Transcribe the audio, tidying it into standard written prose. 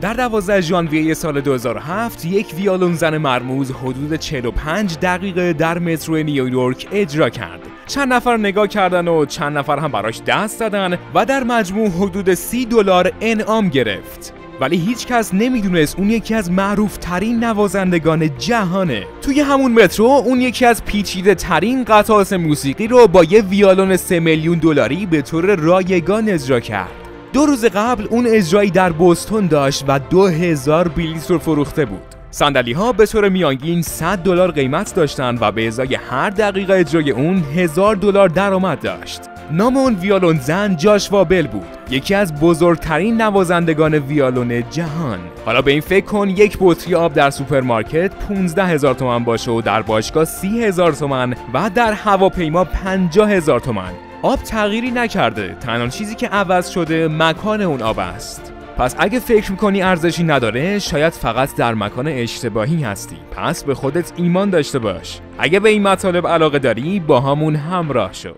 در 12 ژانویه سال 2007 یک ویولون زن مرموز حدود 45 دقیقه در مترو نیویورک اجرا کرد. چند نفر نگاه کردن و چند نفر هم براش دست زدن و در مجموع حدود $30 انعام گرفت. ولی هیچ کس نمیدونست اون یکی از معروف ترین نوازندگان جهانه. توی همون مترو اون یکی از پیچیده ترین قطعات موسیقی رو با یه ویولون $3 میلیون به طور رایگان اجرا کرد. 2 روز قبل اون اجرایی در بوستون داشت و 2000 بلیط رو فروخته بود. صندلی‌ها به طور میانگین $100 قیمت داشتن و به ازای هر دقیقه اجرای اون $1000 درآمد داشت. نام اون ویولون زن جاشوا بل بود، یکی از بزرگترین نوازندگان ویولون جهان. حالا به این فکر کن یک بطری آب در سوپرمارکت 15,000 تومان باشه و در باشگاه 30,000 تومان و در هواپیما 50,000 تومان. آب تغییری نکرده، تنها چیزی که عوض شده مکان اون آب است. پس اگه فکر میکنی ارزشی نداره، شاید فقط در مکان اشتباهی هستی. پس به خودت ایمان داشته باش. اگه به این مطالب علاقه داری، با همون همراه شو.